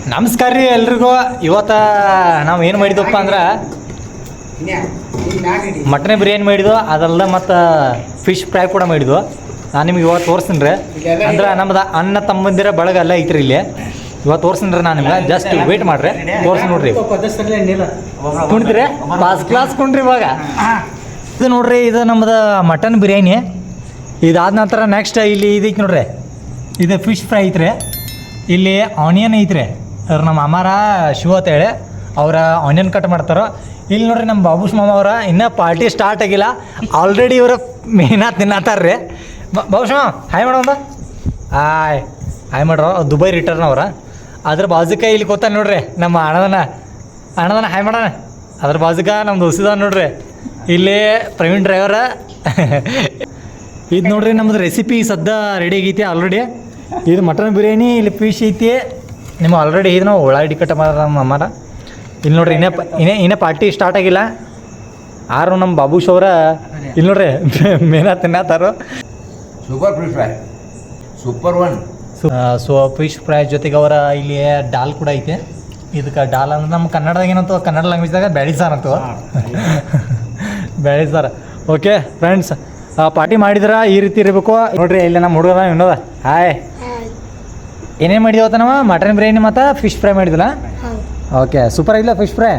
ನಮಸ್ಕಾರ ರೀ ಎಲ್ರಿಗೂ. ಇವತ್ತು ನಾವು ಏನು ಮಾಡಿದ್ವಪ್ಪ ಅಂದ್ರೆ ಮಟನ್ ಬಿರಿಯಾನಿ ಮಾಡಿದ್ವು, ಅದಲ್ಲ ಮತ್ತು ಫಿಶ್ ಫ್ರೈ ಕೂಡ ಮಾಡಿದ್ವು. ನಾನು ನಿಮ್ಗೆ ಇವತ್ತು ತೋರಿಸ್ತೀನಿ ರೀ. ಅಂದ್ರೆ ನಮ್ದು ಅಣ್ಣ ತಮ್ಮಂದಿರ ಬಳಗ ಎಲ್ಲ ಐತ್ರಿ ಇಲ್ಲಿ. ಇವತ್ತು ತೋರಿಸ್ತೀನಿ ರೀ ನಾನು ನಿಮ್ಗೆ. ಜಸ್ಟ್ ವೇಟ್ ಮಾಡಿರಿ, ತೋರಿಸಿ ನೋಡ್ರಿ. ಕುಣ್ತೀರಿ ಫಸ್ಟ್ ಕ್ಲಾಸ್ ಕುಣ್ರಿ ಇವಾಗ. ಇದು ನೋಡ್ರಿ, ಇದು ನಮ್ಮದು ಮಟನ್ ಬಿರಿಯಾನಿ. ಇದಾದ ನಂತರ ನೆಕ್ಸ್ಟ್ ಇಲ್ಲಿ ಇದಕ್ಕೆ ನೋಡ್ರಿ, ಇದು ಫಿಶ್ ಫ್ರೈ ಐತ್ರಿ. ಇಲ್ಲಿ ಆನಿಯನ್ ಐತ್ರಿ. ಅವ್ರು ನಮ್ಮ ಅಮ್ಮಾರ ಶಿವ ಅಂತ ಹೇಳಿ ಅವರ ಆನಿಯನ್ ಕಟ್ ಮಾಡ್ತಾರೋ. ಇಲ್ಲಿ ನೋಡ್ರಿ ನಮ್ಮ ಬಾಬುಷ್ ಮಾಮ ಅವರ ಇನ್ನೂ ಪಾರ್ಟಿ ಸ್ಟಾರ್ಟ್ ಆಗಿಲ್ಲ, ಆಲ್ರೆಡಿ ಇವರು ಮೇನಾ ತಿನ್ನತ್ತಾರ್ರಿ. ಬಾಬುಷ್ ಮಾಮ ಹಾಯ್ ಮಾಡೋದ. ಹಾಯ್ ಮಾಡ್ರೋ. ದುಬೈ ರಿಟರ್ನ್ ಅವ್ರ. ಅದ್ರ ಬಾಜುಕ ಇಲ್ಲಿ ಕೂತಾನೆ ನೋಡ್ರಿ ನಮ್ಮ ಅಣ್ಣದನ ಹಾಯ್ ಮಾಡೋಣ. ಅದ್ರ ಬಾಜುಕ ನಮ್ಮ ದೋಸ್ತಿದ ನೋಡ್ರಿ ಇಲ್ಲಿ ಪ್ರವೀಣ್ ಡ್ರೈವರ. ಇದು ನೋಡ್ರಿ ನಮ್ಮದು ರೆಸಿಪಿ ಸದ್ದ ರೆಡಿ ಆಗೈತಿ ಆಲ್ರೆಡಿ. ಇದು ಮಟನ್ ಬಿರಿಯಾನಿ, ಇಲ್ಲಿ ಫಿಶ್ ಐತಿ. ನಿಮ್ಗೆ ಆಲ್ರೆಡಿ ಇದು ನಾವು ಉಳ್ಳಾಗಡ್ಡಿ ಕಟ್ ಮಾಡೋದು ನಮ್ಮ ಅಮ್ಮಾರ. ಇಲ್ಲಿ ನೋಡ್ರಿ ಇನ್ನೇ ಪಾರ್ಟಿ ಸ್ಟಾರ್ಟ್ ಆಗಿಲ್ಲ. ಆರು ನಮ್ಮ ಬಾಬುಷ್ ಅವರ ಇಲ್ಲಿ ನೋಡ್ರಿ ಮೇನಾ ತಿನ್ನತ್ತಾರು. Super fish fry, super one. So fish fry ಜೊತೆಗೆ ಅವರ ಇಲ್ಲಿ ಡಾಲ್ ಕೂಡ ಐತೆ. ಇದಕ್ಕೆ ಡಾಲ್ ಅಂದ್ರೆ ನಮ್ಮ ಕನ್ನಡದಾಗ ಏನಂತ, ಕನ್ನಡ ಲ್ಯಾಂಗ್ವೇಜ್ದಾಗ ಬ್ಯಾಳಿ ಸಾರು ಅಂತವ. ಬ್ಯಾಳಿ ಸಾರು. ಓಕೆ ಫ್ರೆಂಡ್ಸ್, ಪಾರ್ಟಿ ಮಾಡಿದ್ರೆ ಈ ರೀತಿ ಇರಬೇಕು ನೋಡ್ರಿ. ಇಲ್ಲಿ ನಮ್ಮ ಹುಡುಗರ ಇನ್ನೋದ ಹಾಯ್. ಏನೇನು ಮಾಡಿದವತ್ತ ನಾವು ಮಟನ್ ಬಿರಿಯಾನಿ ಮತ್ತು ಫಿಶ್ ಫ್ರೈ ಮಾಡಿದಿಲ್ಲ. ಓಕೆ ಸೂಪರ್ ಆಗಿಲ್ಲ ಫಿಶ್ ಫ್ರೈ.